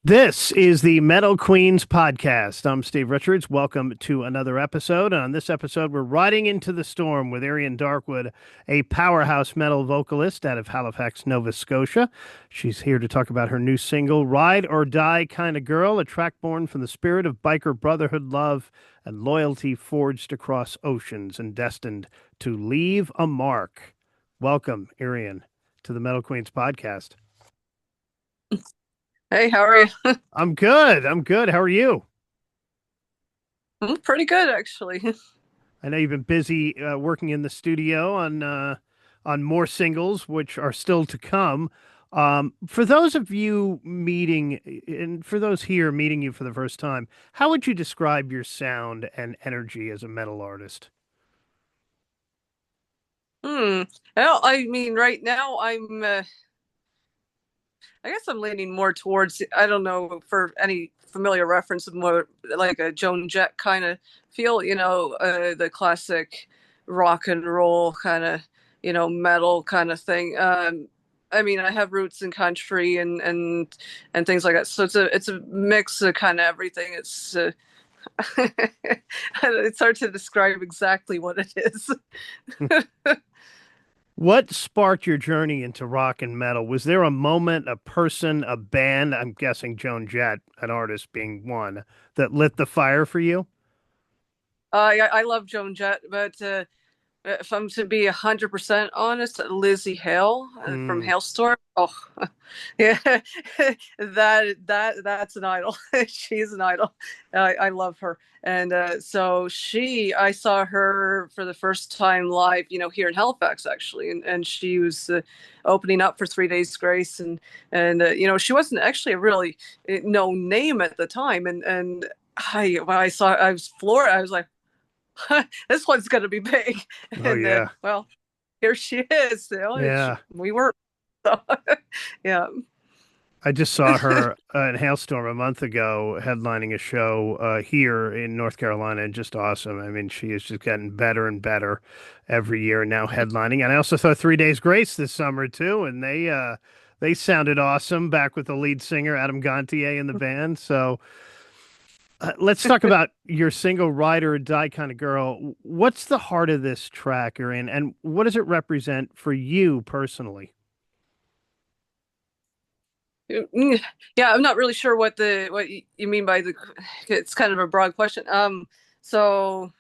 This is the Metal Queens podcast. I'm Steve Richards. Welcome to another episode. On this episode, we're riding into the storm with Irian Darkwood, a powerhouse metal vocalist out of Halifax, Nova Scotia. She's here to talk about her new single, Ride or Die Kind of Girl, a track born from the spirit of biker brotherhood, love, and loyalty forged across oceans and destined to leave a mark. Welcome, Irian, to the Metal Queens podcast. Hey, how are you? I'm good. I'm good. How are you? I'm pretty good, actually. I know you've been busy working in the studio on more singles, which are still to come. For those of you meeting, and for those here meeting you for the first time, how would you describe your sound and energy as a metal artist? Hmm. Well, I mean, right now I guess I'm leaning more towards, I don't know, for any familiar reference, more like a Joan Jett kind of feel, the classic rock and roll kind of, metal kind of thing. I mean, I have roots in country and things like that. So it's a mix of kind of everything. It's hard to describe exactly what it is. What sparked your journey into rock and metal? Was there a moment, a person, a band? I'm guessing Joan Jett, an artist being one, that lit the fire for you? I love Joan Jett, but if I'm to be 100% honest, Lizzie Hale from Mm. Hailstorm. Oh, yeah, that's an idol. She's an idol. I love her, and I saw her for the first time live, here in Halifax actually, and she was opening up for 3 Days Grace, and she wasn't actually a really no name at the time, and when I was floored. I was like, this one's going to be big. Oh And yeah. well, here she is. Yeah. We were, so, yeah. I just saw her in Hailstorm a month ago headlining a show here in North Carolina, and just awesome. I mean, she is just getting better and better every year now headlining. And I also saw 3 Days Grace this summer too, and they sounded awesome back with the lead singer Adam Gontier in the band. So let's talk about your single "Ride or Die Kind of Girl." What's the heart of this track you're in, and what does it represent for you personally? Yeah, I'm not really sure what you mean by the. It's kind of a broad question. So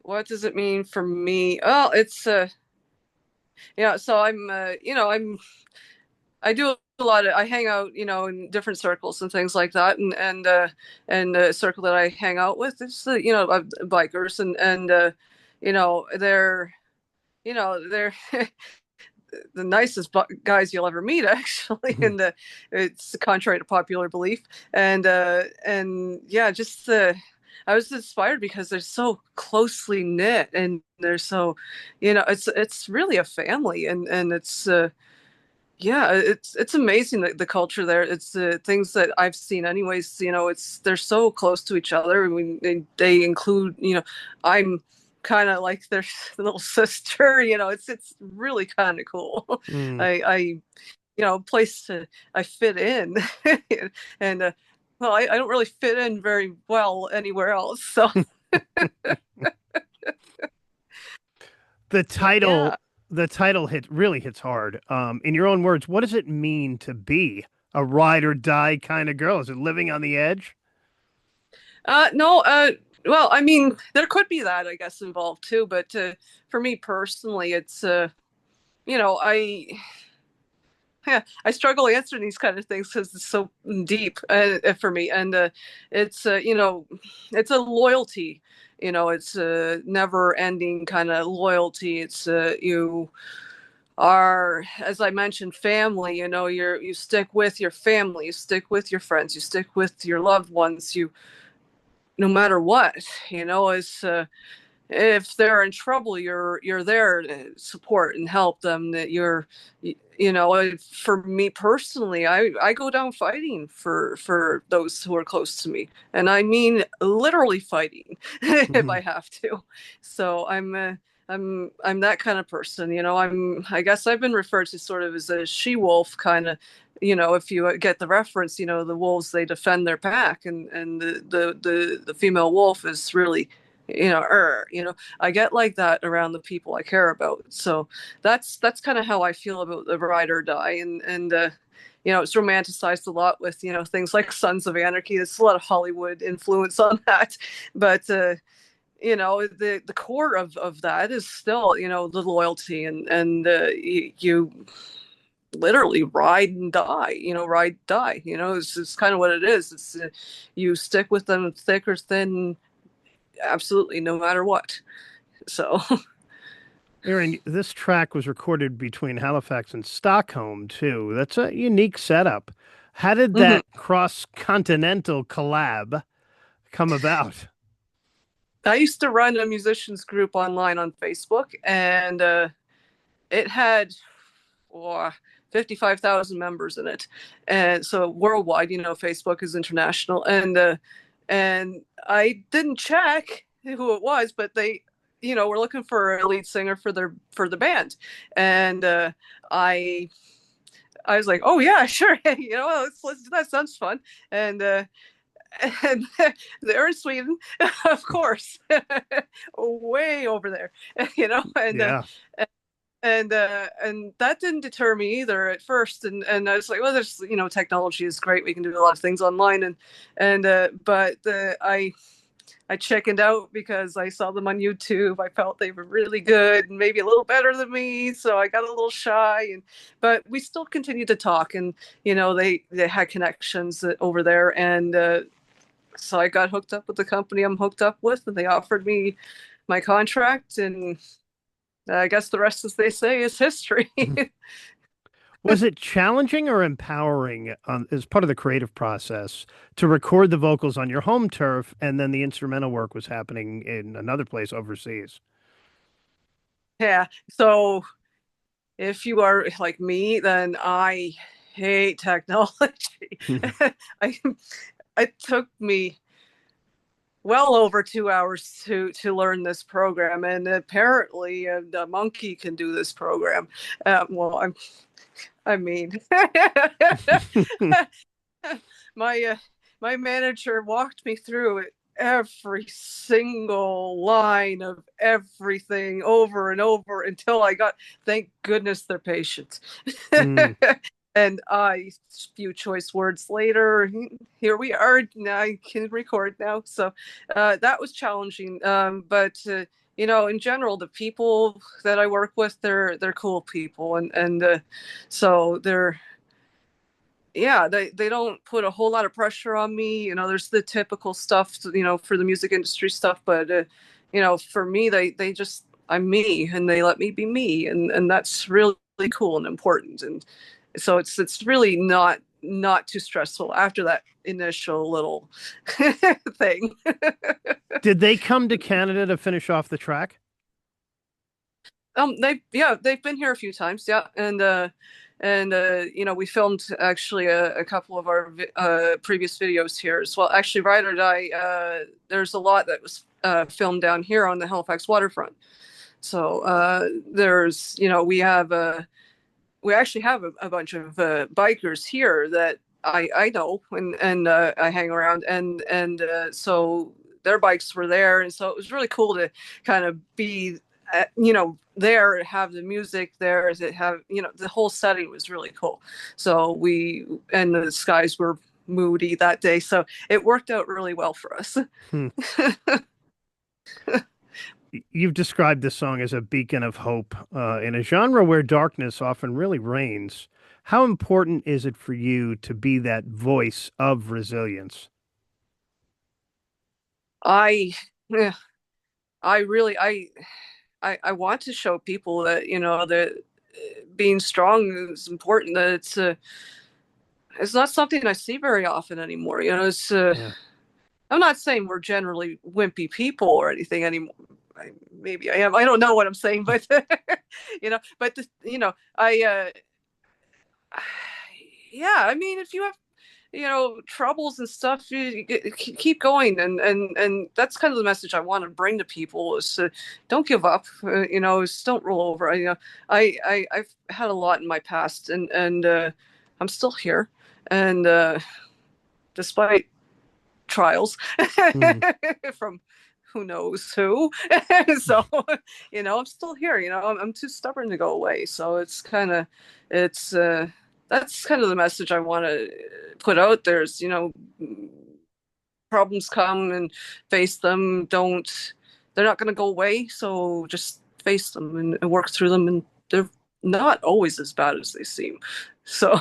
what does it mean for me? Oh, it's yeah. So I do a lot of, I hang out, in different circles and things like that, and the circle that I hang out with is bikers, and they're the nicest guys you'll ever meet, actually, and it's contrary to popular belief, and yeah, just I was inspired because they're so closely knit, and they're so, it's really a family, and it's yeah, it's amazing the culture there. It's the things that I've seen, anyways. It's they're so close to each other. I mean, they include. I'm kind of like their little sister. It's really kind of cool. Mm. Place I fit in, and well, I don't really fit in very well anywhere else. So The yeah. title, the title really hits hard. In your own words, what does it mean to be a ride or die kind of girl? Is it living on the edge? No, well, I mean, there could be that, I guess, involved too, but for me personally, it's you know, I yeah, I struggle answering these kind of things because it's so deep for me, and it's it's a loyalty. It's a never-ending kind of loyalty. It's you are, as I mentioned, family. You stick with your family, you stick with your friends, you stick with your loved ones. You no matter what, is if they're in trouble, you're there to support and help them. That for me personally, I go down fighting for those who are close to me, and I mean literally fighting if Mhm. I have to. So I'm that kind of person. I guess I've been referred to sort of as a she wolf kind of. If you get the reference, the wolves, they defend their pack, and the female wolf is really, I get like that around the people I care about. So that's kind of how I feel about the ride or die, and it's romanticized a lot with things like Sons of Anarchy. There's a lot of Hollywood influence on that, but the core of that is still the loyalty, and you literally ride and die, ride die, it's kind of what it is. It's you stick with them thick or thin, absolutely, no matter what. So Aaron, this track was recorded between Halifax and Stockholm too. That's a unique setup. How did mhm. that cross-continental collab come about? I used to run a musicians group online on Facebook, and it had oh, 55,000 members in it, and so worldwide. Facebook is international, and I didn't check who it was, but they were looking for a lead singer for the band, and I was like, oh yeah, sure, let's that sounds fun, and they're in Sweden, of course, way over there, and Yeah. and that didn't deter me either at first, and I was like, well, there's technology is great, we can do a lot of things online, and but I chickened out because I saw them on YouTube. I felt they were really good and maybe a little better than me, so I got a little shy. But we still continued to talk, and they had connections over there, and so I got hooked up with the company I'm hooked up with, and they offered me my contract, and I guess the rest, as they say, is history. Was it challenging or empowering as part of the creative process to record the vocals on your home turf and then the instrumental work was happening in another place overseas? Yeah. So if you are like me, then I hate technology. I it took me well over 2 hours to learn this program, and apparently a monkey can do this program. Well, I mean, my my manager walked me through it, every single line of everything over and over until I got, thank goodness they're patient. Mm. And a few choice words later, here we are. Now I can record now. So that was challenging. But in general, the people that I work with, they're cool people, and so they're, yeah, they don't put a whole lot of pressure on me. There's the typical stuff, for the music industry stuff, but for me, they just, I'm me, and they let me be me, and that's really cool and important. And so it's really not too stressful after that initial little thing. Did they come to Canada to finish off the track? They've been here a few times, yeah, and we filmed actually a couple of our previous videos here as well. Actually, Ride or Die, there's a lot that was filmed down here on the Halifax waterfront. So there's, we actually have a bunch of bikers here that I know, and I hang around, and so their bikes were there, and so it was really cool to kind of be there, have the music there, as it have, the whole setting was really cool. So and the skies were moody that day, so it worked out really well for us. Hmm. You've described this song as a beacon of hope in a genre where darkness often really reigns. How important is it for you to be that voice of resilience? I yeah, I really I want to show people that that being strong is important, that it's not something I see very often anymore. It's Yeah. I'm not saying we're generally wimpy people or anything anymore. Maybe I am. I don't know what I'm saying, but but I yeah, I mean, if you have troubles and stuff, keep going, and that's kind of the message I want to bring to people is to don't give up, just don't roll over. I've had a lot in my past, and I'm still here, and despite trials Mm. from who knows who. So, I'm still here. I'm too stubborn to go away. So it's that's kind of the message I want to put out there. Is problems come and face them. They're not going to go away. So just face them and work through them, and they're not always as bad as they seem. So.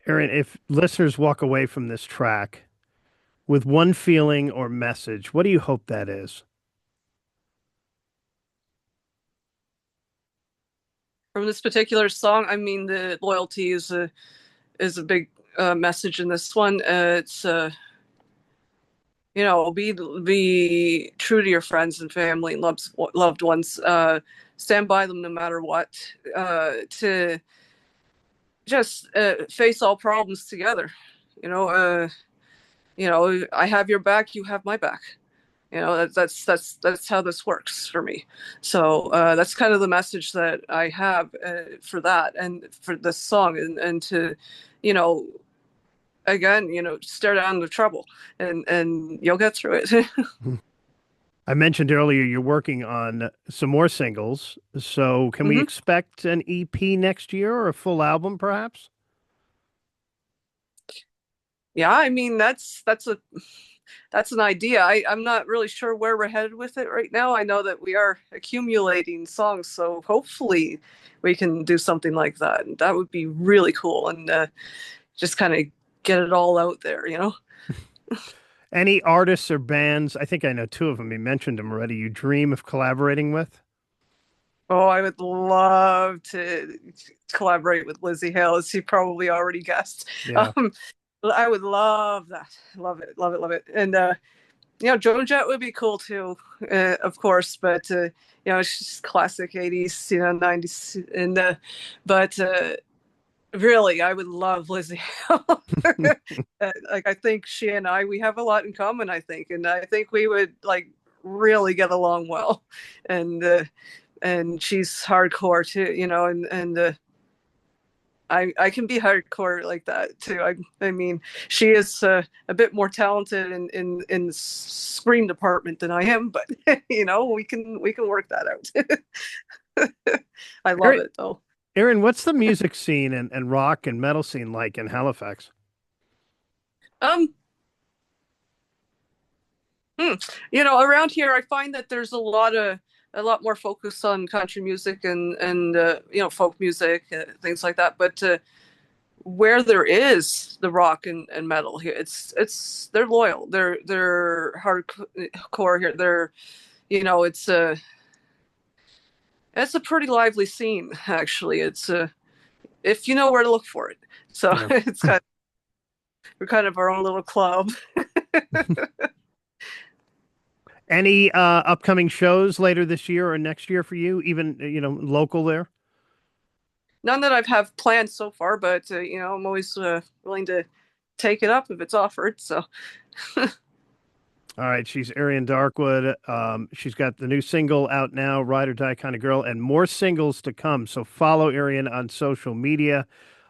Irian, if listeners walk away from this track with one feeling or message, what do you hope that is? From this particular song, I mean, the loyalty is a big message in this one. It's be true to your friends and family and loved ones. Stand by them no matter what. To just face all problems together. I have your back, you have my back. That's how this works for me. So that's kind of the message that I have for that and for this song, and to, again, stare down the trouble, and you'll get through it. I mentioned earlier you're working on some more singles. So can we Hmm. expect an EP next year or a full album, perhaps? Yeah, I mean that's an idea. I'm not really sure where we're headed with it right now. I know that we are accumulating songs, so hopefully we can do something like that. And that would be really cool, and just kind of get it all out there. Any artists or bands? I think I know two of them. You mentioned them already. You dream of collaborating with? Oh, I would love to collaborate with Lizzie Hale, as you probably already guessed. Yeah. Um, I would love that. Love it, love it, love it. And Joan Jett would be cool too, of course. But she's classic '80s, '90s, and but really, I would love Lizzie. Like, I think she and we have a lot in common. I think, and I think we would like really get along well. And she's hardcore too, and I can be hardcore like that too. I mean, she is a bit more talented in the scream department than I am, but we can work that out. I love Irian, it though. Irian, what's the music scene and rock and metal scene like in Halifax? Um, Around here, I find that there's a lot more focus on country music and folk music, things like that. But where there is the rock and metal here, they're loyal. They're hardcore here. It's a pretty lively scene, actually. It's if you know where to look for it. So Yeah. we're kind of our own little club. Any upcoming shows later this year or next year for you, even local there? None that I've have planned so far, but I'm always willing to take it up if it's offered. So All right, she's Irian Darkwood. She's got the new single out now, Ride or Die Kind of Girl, and more singles to come. So follow Irian on social media,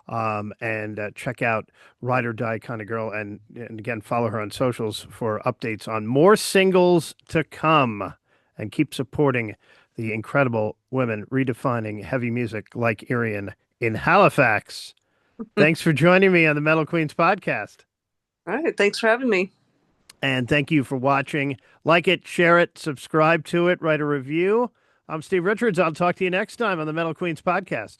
and check out Ride or Die Kind of Girl, and again follow her on socials for updates on more singles to come. And keep supporting the incredible women redefining heavy music like Irian in Halifax. all Thanks for joining me on the Metal Queens podcast. right, thanks for having me. And thank you for watching. Like it, share it, subscribe to it, write a review. I'm Steve Richards. I'll talk to you next time on the Metal Queens podcast.